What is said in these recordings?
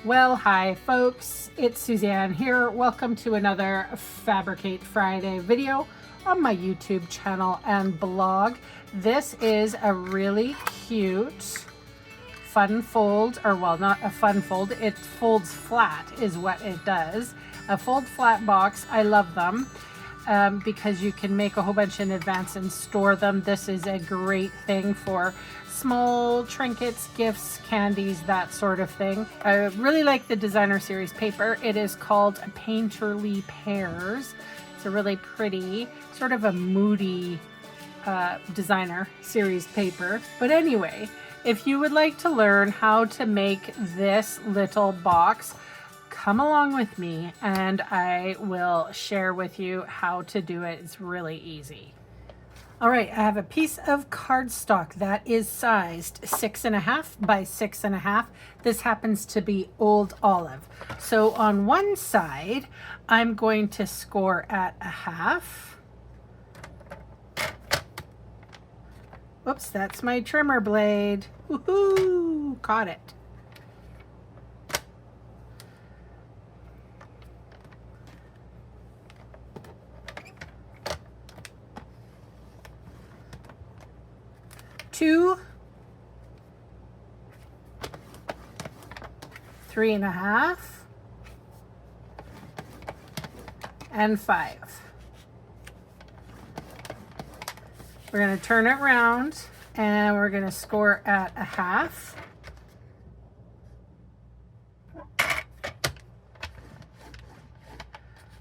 Well, hi folks, it's Suzanne here. Welcome to another Fabricate Friday video on my YouTube channel and blog. This is a really cute fun fold, or well, not a fun fold, it folds flat is what it does. A fold flat box. I love them because you can make a whole bunch in advance and store them. This is a great thing for small trinkets, gifts, candies, that sort of thing. I really like the designer series paper. It is called Painterly Pears. It's a really pretty, sort of a moody designer series paper. But anyway, if you would like to learn how to make this little box, come along with me and I will share with you how to do it. It's really easy. All right, I have a piece of cardstock that is sized 6.5 by 6.5. This happens to be old olive. So on one side, I'm going to score at 1/2. Oops, that's my trimmer blade. Woohoo! Caught it. Two, 3.5, and 5. We're going to turn it around and we're going to score at 1/2.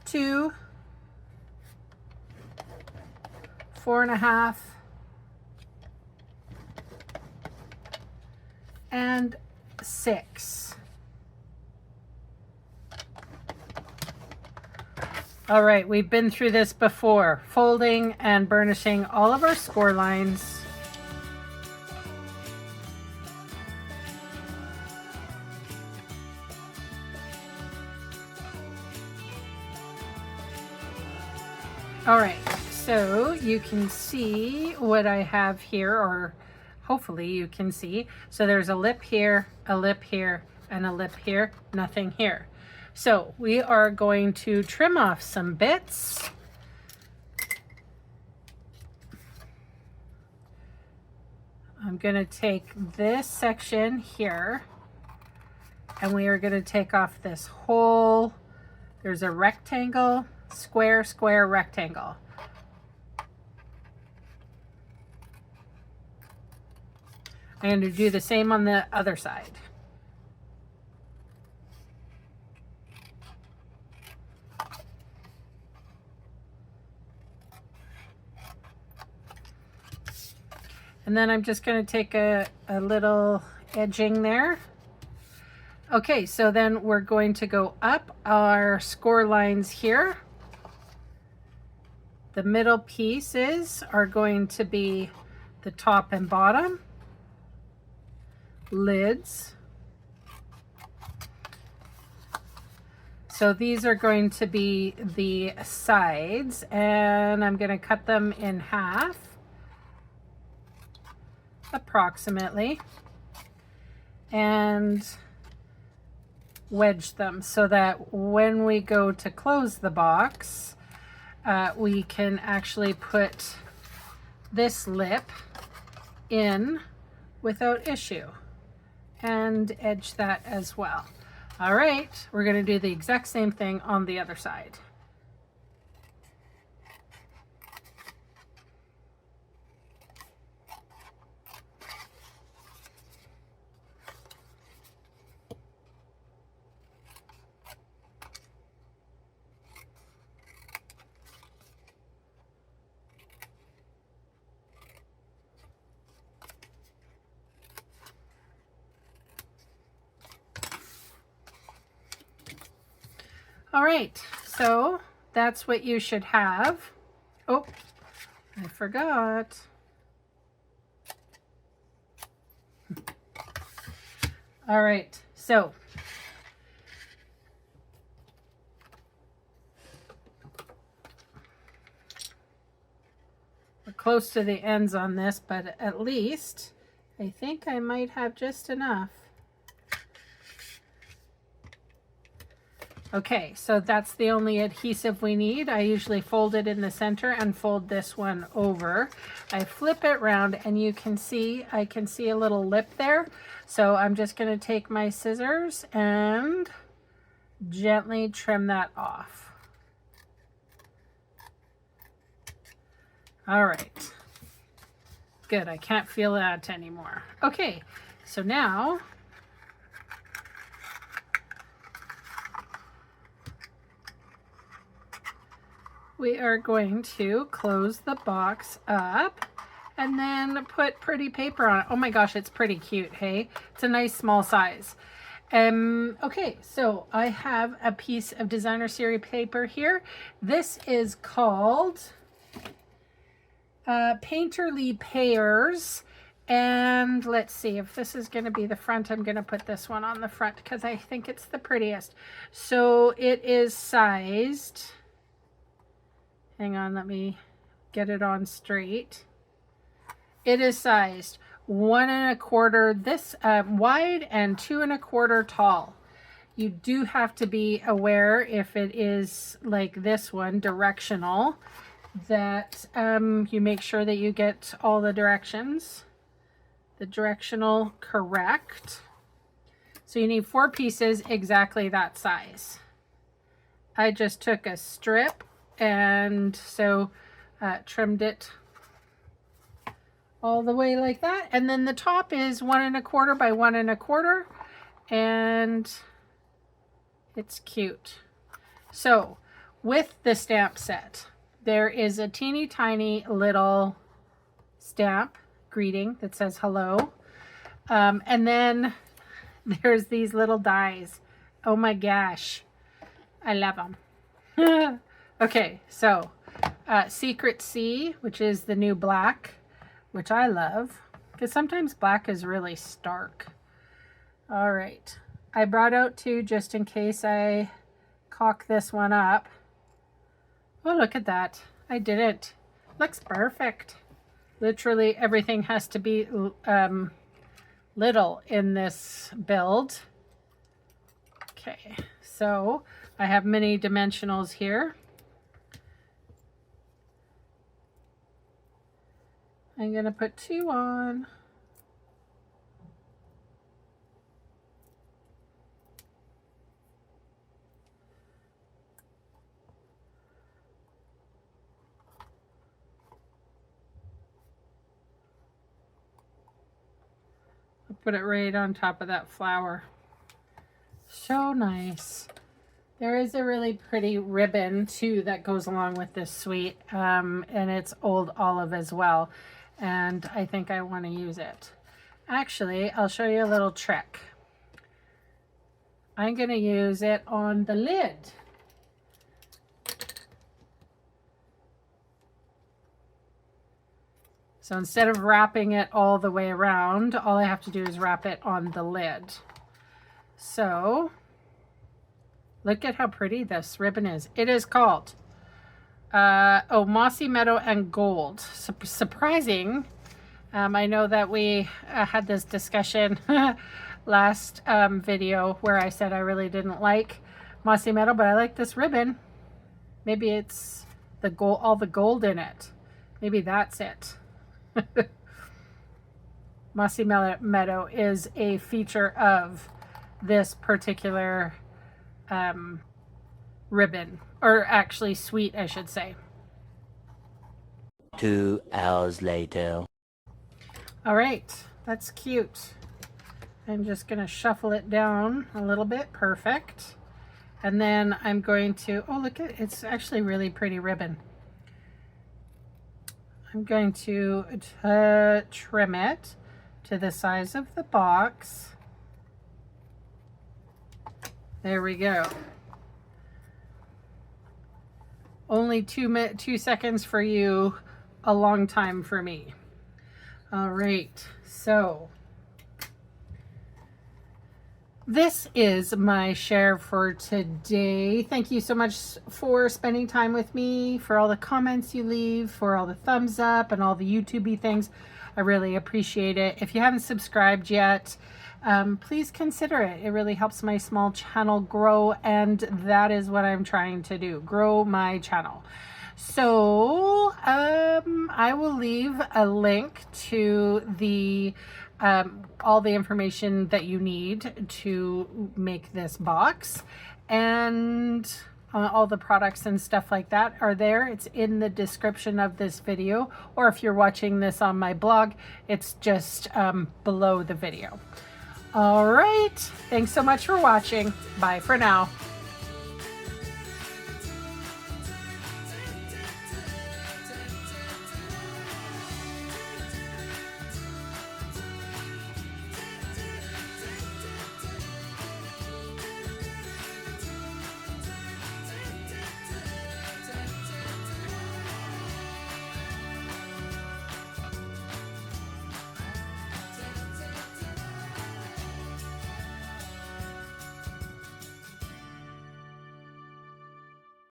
Two, 4.5, and 6. All right, we've been through this before, folding and burnishing all of our score lines. All right, so you can see what I have here, or hopefully you can see. So there's a lip here, a lip here, and a lip here, nothing here. So we are going to trim off some bits. I'm going to take this section here and we are going to take off this whole, there's a rectangle, square, square, rectangle. I'm going to do the same on the other side. And then I'm just going to take a little edging there. Okay, so then we're going to go up our score lines here. The middle pieces are going to be the top and bottom. Lids. So these are going to be the sides, and I'm going to cut them in half approximately and wedge them so that when we go to close the box, we can actually put this lip in without issue. And edge that as well. All right, we're going to do the exact same thing on the other side. All right, so that's what you should have. Oh, I forgot. All right, so we're close to the ends on this, but at least I think I might have just enough. Okay, so that's the only adhesive we need. I usually fold it in the center and fold this one over. I flip it around and you can see, I can see a little lip there. So I'm just going to take my scissors and gently trim that off. All right. Good, I can't feel that anymore. Okay, so now we are going to close the box up and then put pretty paper on it. Oh my gosh, it's pretty cute, hey? It's a nice small size. Okay, so I have a piece of designer series paper here. This is called Painterly Pears. And let's see if this is going to be the front. I'm going to put this one on the front because I think it's the prettiest. So it is sized, hang on, let me get it on straight. It is sized 1 1/4 this wide and 2 1/4 tall. You do have to be aware if it is like this one, directional, that you make sure that you get all the directions, the directional correct. So you need 4 pieces exactly that size. I just took a strip and so trimmed it all the way like that, and then the top is 1 1/4 by 1 1/4, and it's cute. So with the stamp set, there is a teeny tiny little stamp greeting that says hello, and then there's these little dies. Oh my gosh, I love them. Okay, so Secret C, which is the new black, which I love because sometimes black is really stark. All right, I brought out 2 just in case I cock this one up. Oh, look at that. I did it. Looks perfect. Literally everything has to be little in this build. Okay, so I have many dimensionals here. I'm going to put 2 on. I'll put it right on top of that flower. So nice. There is a really pretty ribbon too that goes along with this suite, and it's old olive as well. And I think I want to use it. Actually, I'll show you a little trick. I'm going to use it on the lid. So instead of wrapping it all the way around, all I have to do is wrap it on the lid. So look at how pretty this ribbon is. It is called Mossy Meadow and Gold. Surprising. I know that we had this discussion last video where I said I really didn't like Mossy Meadow, but I like this ribbon. Maybe it's the gold, all the gold in it. Maybe that's it. Mossy Meadow is a feature of this particular ribbon, or actually suite, I should say. 2 hours later. All right, that's cute. I'm just going to shuffle it down a little bit. Perfect. And then I'm going to, oh, look at, it's actually really pretty ribbon. I'm going to trim it to the size of the box. There we go. Only 2 seconds for you, a long time for me. All right, so this is my share for today. Thank you so much for spending time with me, for all the comments you leave, for all the thumbs up and all the YouTube-y things. I really appreciate it. If you haven't subscribed yet, please consider it. It really helps my small channel grow, and that is what I'm trying to do, grow my channel. So I will leave a link to the all the information that you need to make this box, and all the products and stuff like that are there. It's in the description of this video, or if you're watching this on my blog, it's just below the video. All right, thanks so much for watching. Bye for now.